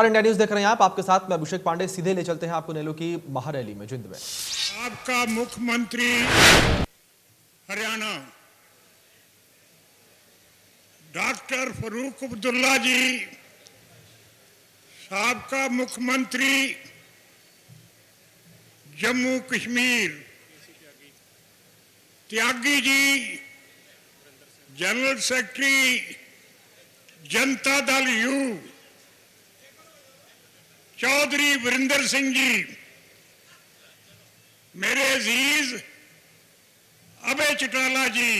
India news देख रहे हैं आप, आपके साथ मैं अभिषेक पांडे। सीधे ले चलते हैं आपको नेलो की महारैली में जिंद में। आपका मुख्यमंत्री हरियाणा डॉक्टर फरूक अब्दुल्ला जी, साबका मुख्यमंत्री Jammu Kashmir Tyagi ji, general secretary Janata Dal you Chaudhary Virendra Singh ji, मेरे अजीज अभय चौटाला जी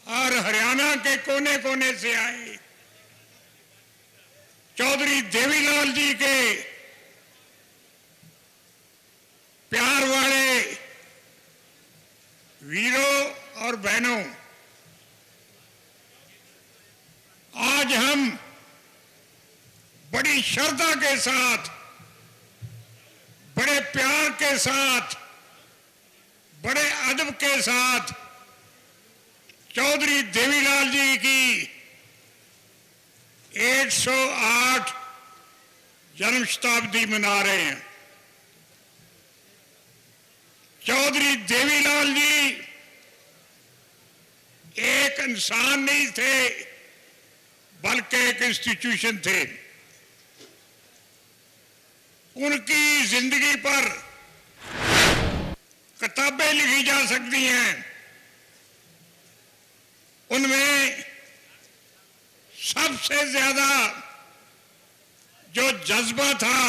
और हरियाणा के कोने कोने से आए चौधरी देवीलाल जी के प्यार वाले वीरों और बहनों, आज हम बड़ी श्रद्धा के साथ, बड़े प्यार के साथ, बड़े अदब के साथ चौधरी देवीलाल जी की 108 जन्म शताब्दी मना रहे हैं। चौधरी देवीलाल जी एक इंसान नहीं थे, बल्कि एक इंस्टीट्यूशन थे। उनकी जिंदगी पर किताबें लिखी जा सकती हैं। उनमें सबसे ज्यादा जो जज्बा था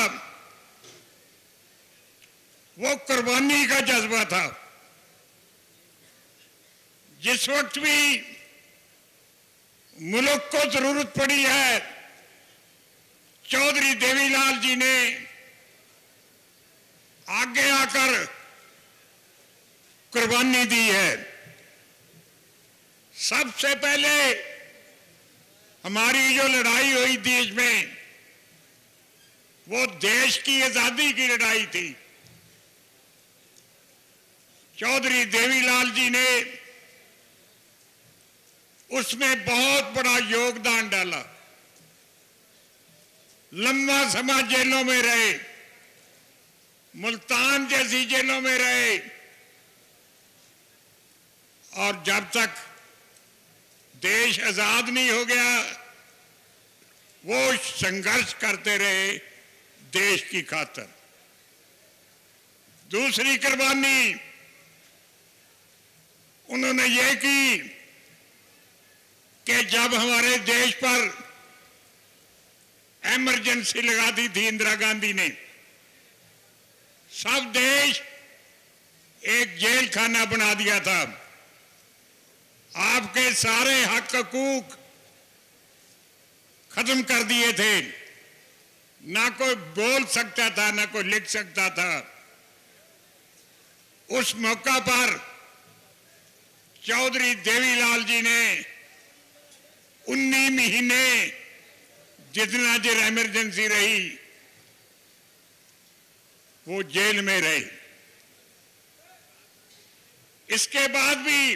वो कुर्बानी का जज्बा था। जिस वक्त भी मुल्क को जरूरत पड़ी है, चौधरी देवीलाल जी ने आगे आकर कुर्बानी दी है। सबसे पहले हमारी जो लड़ाई हुई देश में, वो देश की आजादी की लड़ाई थी। चौधरी देवीलाल जी ने उसमें बहुत बड़ा योगदान डाला। लंबा समय जेलों में रहे, मुल्तान जैसी जेलों में रहे, और जब तक देश आजाद नहीं हो गया वो संघर्ष करते रहे देश की खातिर। दूसरी कुर्बानी उन्होंने ये की कि जब हमारे देश पर इमरजेंसी लगा दी थी इंदिरा गांधी ने, सब देश एक जेल खाना बना दिया था। आपके सारे हक हकूक खत्म कर दिए थे। ना कोई बोल सकता था, ना कोई लिख सकता था। उस मौका पर चौधरी देवीलाल जी ने 19 महीने जितना देर इमरजेंसी रही वो जेल में रहे। इसके बाद भी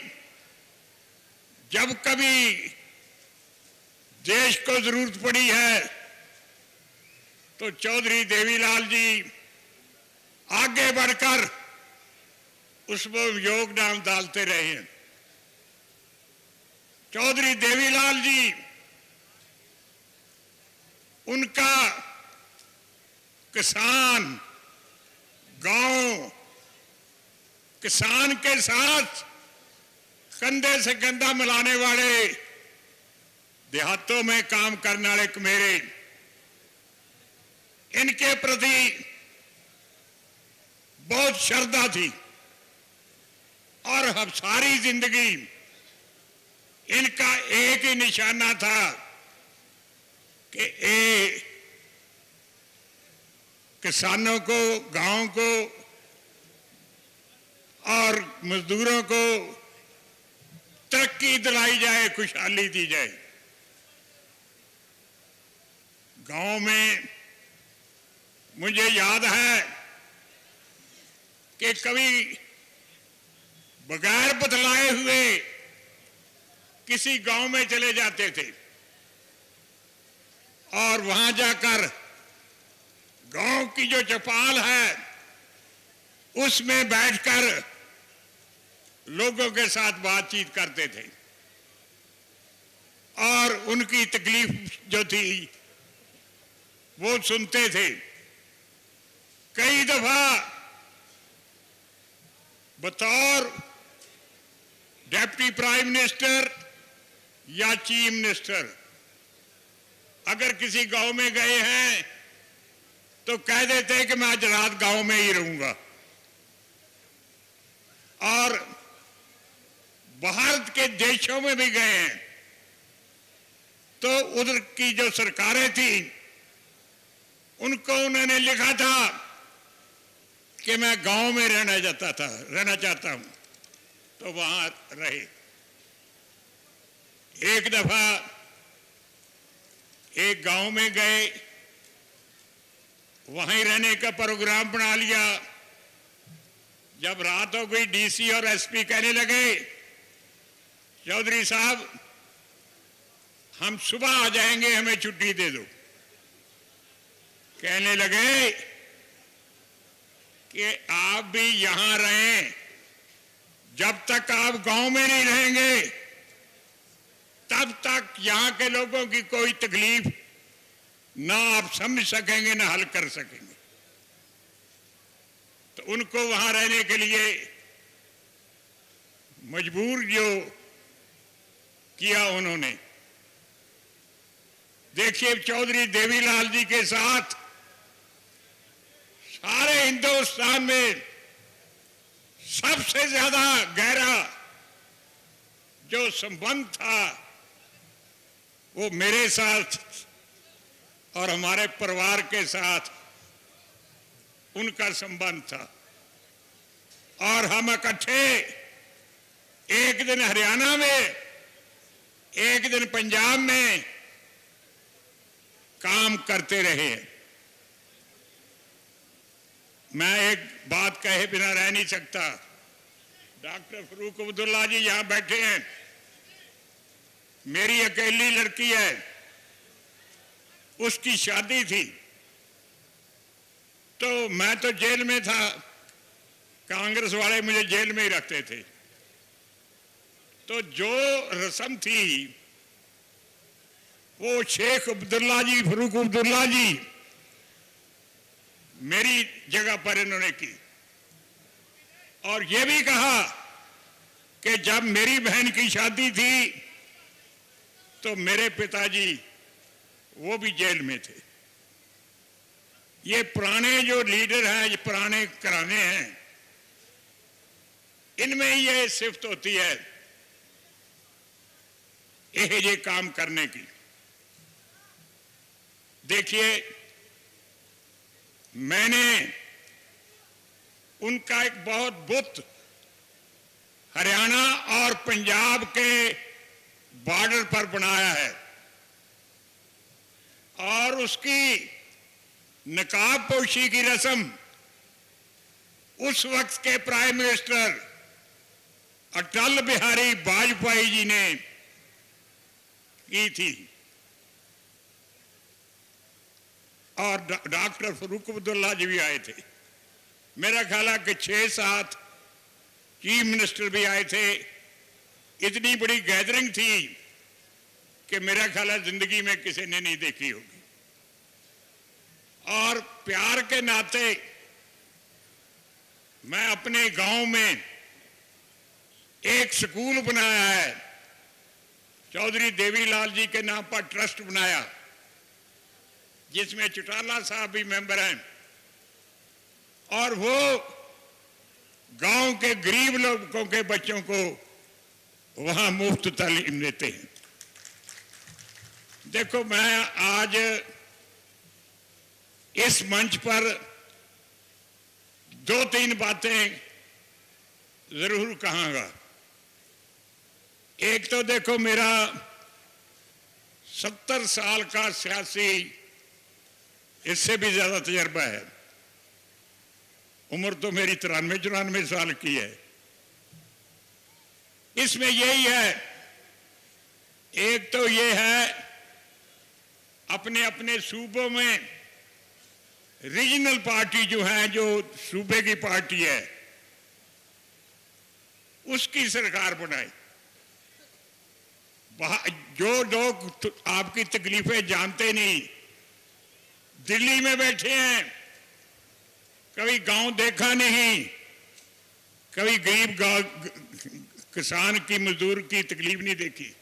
जब कभी देश को जरूरत पड़ी है तो चौधरी देवीलाल जी आगे बढ़कर उसमें योगदान डालते रहे हैं। चौधरी देवीलाल जी, उनका किसान, गांव, किसान के साथ कंधे से कंधा मिलाने वाले, देहातों में काम करने वाले कमेरे, इनके प्रति बहुत श्रद्धा थी। और हम सारी जिंदगी इनका एक ही निशाना था कि किसानों को, गांव को और मजदूरों को तरक्की दिलाई जाए, खुशहाली दी जाए। गांव में मुझे याद है कि कभी बगैर बतलाए हुए किसी गांव में चले जाते थे और वहां जाकर गांव की जो चौपाल है उसमें बैठकर लोगों के साथ बातचीत करते थे और उनकी तकलीफ जो थी वो सुनते थे। कई दफा बतौर डिप्टी प्राइम मिनिस्टर या चीफ मिनिस्टर अगर किसी गांव में गए हैं तो कह देते हैं कि मैं आज रात गांव में ही रहूंगा। और बाहर के देशों में भी गए हैं तो उधर की जो सरकारें थी उनको उन्होंने लिखा था कि मैं गांव में रहना चाहता हूं, तो वहां रहे। एक दफा एक गांव में गए, वहीं रहने का प्रोग्राम बना लिया। जब रात हो गई डीसी और एसपी कहने लगे चौधरी साहब हम सुबह आ जाएंगे, हमें छुट्टी दे दो। कहने लगे कि आप भी यहां रहें, जब तक आप गांव में नहीं रहेंगे तब तक यहां के लोगों की कोई तकलीफ ना आप समझ सकेंगे ना हल कर सकेंगे। तो उनको वहां रहने के लिए मजबूर जो किया उन्होंने। देखिए चौधरी देवीलाल जी के साथ सारे हिंदुस्तान में सबसे ज्यादा गहरा जो संबंध था वो मेरे साथ और हमारे परिवार के साथ उनका संबंध था। और हम इकट्ठे एक दिन हरियाणा में एक दिन पंजाब में काम करते रहे। मैं एक बात कहे बिना रह नहीं सकता। डॉक्टर फरूक अब्दुल्ला जी यहां बैठे हैं, मेरी अकेली लड़की है, उसकी शादी थी तो मैं तो जेल में था, कांग्रेस वाले मुझे जेल में ही रखते थे। तो जो रस्म थी वो शेख अब्दुल्ला जी, फरूक अब्दुल्ला जी मेरी जगह पर इन्होंने की। और ये भी कहा कि जब मेरी बहन की शादी थी तो मेरे पिताजी वो भी जेल में थे। ये पुराने जो लीडर हैं, ये पुराने घराने हैं, इनमें ये सिफ्त होती है ये काम करने की। देखिए मैंने उनका एक बहुत बुत हरियाणा और पंजाब के बॉर्डर पर बनाया है और उसकी नकाब पोशी की रस्म उस वक्त के प्राइम मिनिस्टर अटल बिहारी वाजपेयी जी ने की थी। और डॉक्टर फरूक अब्दुल्ला जी भी आए थे। मेरा ख्याल है कि 6-7 चीफ मिनिस्टर भी आए थे। इतनी बड़ी गैदरिंग थी कि मेरा ख्याल है जिंदगी में किसी ने नहीं देखी होगी। और प्यार के नाते मैं अपने गांव में एक स्कूल बनाया है, चौधरी देवीलाल जी के नाम पर ट्रस्ट बनाया, जिसमें चौटाला साहब भी मेंबर हैं। और वो गांव के गरीब लोगों के बच्चों को वहां मुफ्त तालीम देते हैं। देखो मैं आज इस मंच पर 2-3 बातें जरूर कहूंगा। एक तो देखो मेरा 70 साल का सियासी, इससे भी ज्यादा तजर्बा है। उम्र तो मेरी 93-94 साल की है। इसमें यही है, एक तो ये है अपने अपने सूबों में रीजनल पार्टी जो है, जो सूबे की पार्टी है, उसकी सरकार बनाए। जो लोग आपकी तकलीफें जानते नहीं, दिल्ली में बैठे हैं, कभी गांव देखा नहीं, कभी गरीब किसान की, मजदूर की तकलीफ नहीं देखी,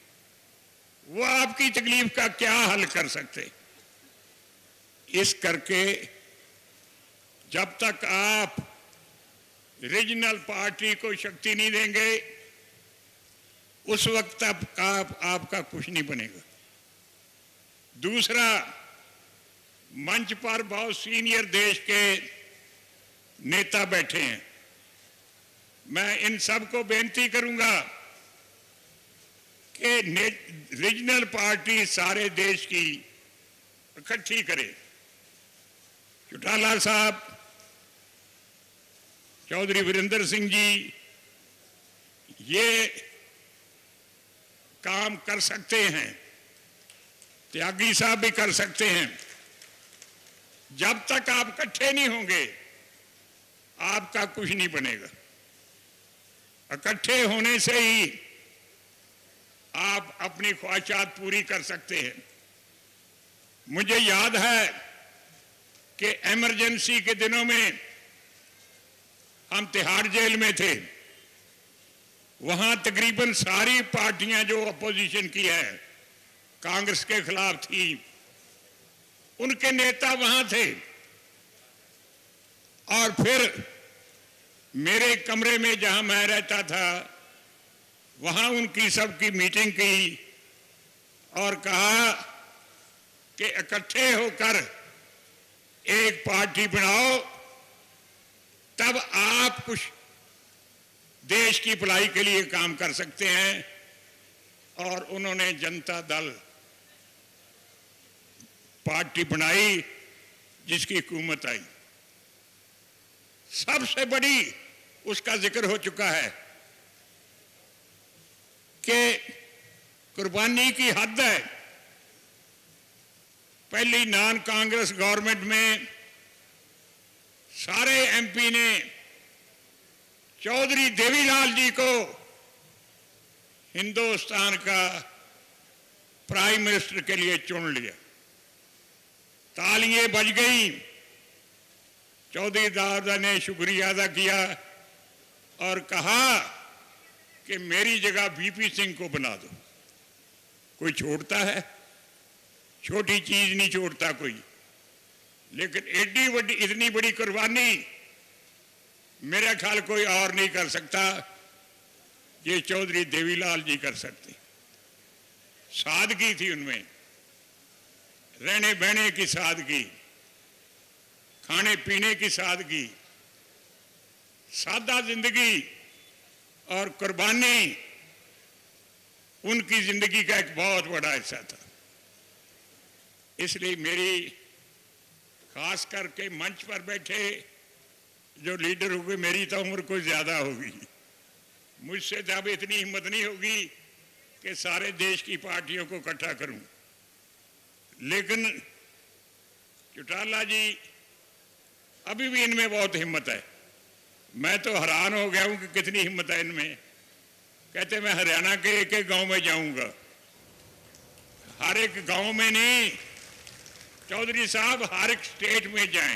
वो आपकी तकलीफ का क्या हल कर सकते? इस करके जब तक आप रीजनल पार्टी को शक्ति नहीं देंगे, उस वक्त तक आपका कुछ नहीं बनेगा। दूसरा, मंच पर बहुत सीनियर देश के नेता बैठे हैं। मैं इन सबको बेनती करूंगा कि रीजनल पार्टी सारे देश की इकट्ठी करे। चौटाला साहब, चौधरी वीरेंद्र सिंह जी ये काम कर सकते हैं, त्यागी साहब भी कर सकते हैं। जब तक आप इकट्ठे नहीं होंगे, आपका कुछ नहीं बनेगा। इकट्ठे होने से ही आप अपनी ख्वाहिशात पूरी कर सकते हैं। मुझे याद है कि इमरजेंसी के दिनों में हम तिहाड़ जेल में थे। वहां तकरीबन सारी पार्टियां जो अपोजिशन की है, कांग्रेस के खिलाफ थी, उनके नेता वहां थे। और फिर मेरे कमरे में जहां मैं रहता था, वहां उनकी सबकी मीटिंग की और कहा कि इकट्ठे होकर एक पार्टी बनाओ, तब आप कुछ देश की भलाई के लिए काम कर सकते हैं। और उन्होंने जनता दल पार्टी बनाई, जिसकी हुकूमत आई। सबसे बड़ी उसका जिक्र हो चुका है कि कुर्बानी की हद है। पहली नॉन कांग्रेस गवर्नमेंट में सारे एमपी ने चौधरी देवीलाल जी को हिंदुस्तान का प्राइम मिनिस्टर के लिए चुन लिया। तालियां बज गई। चौधरी दादा ने शुक्रिया अदा किया और कहा कि मेरी जगह वीपी सिंह को बना दो। कोई छोड़ता है? छोटी चीज नहीं छोड़ता कोई, लेकिन एडी बड़ी, इतनी बड़ी कुर्बानी मेरा ख्याल कोई और नहीं कर सकता। ये चौधरी देवीलाल जी कर सकते। सादगी थी उनमें, रहने बहने की सादगी, खाने पीने की सादगी, सादा जिंदगी और कुर्बानी उनकी जिंदगी का एक बहुत बड़ा हिस्सा था। इसलिए मेरी खास करके मंच पर बैठे जो लीडर होंगे, मेरी तो उम्र कोई ज्यादा होगी, मुझसे जब इतनी हिम्मत नहीं होगी कि सारे देश की पार्टियों को इकट्ठा करूं। लेकिन चौटाला जी, अभी भी इनमें बहुत हिम्मत है। मैं तो हैरान हो गया हूं कि कितनी हिम्मत है इनमें। कहते मैं हरियाणा के एक एक गांव में जाऊंगा। हर एक गांव में नहीं चौधरी साहब, हर एक स्टेट में जाएं।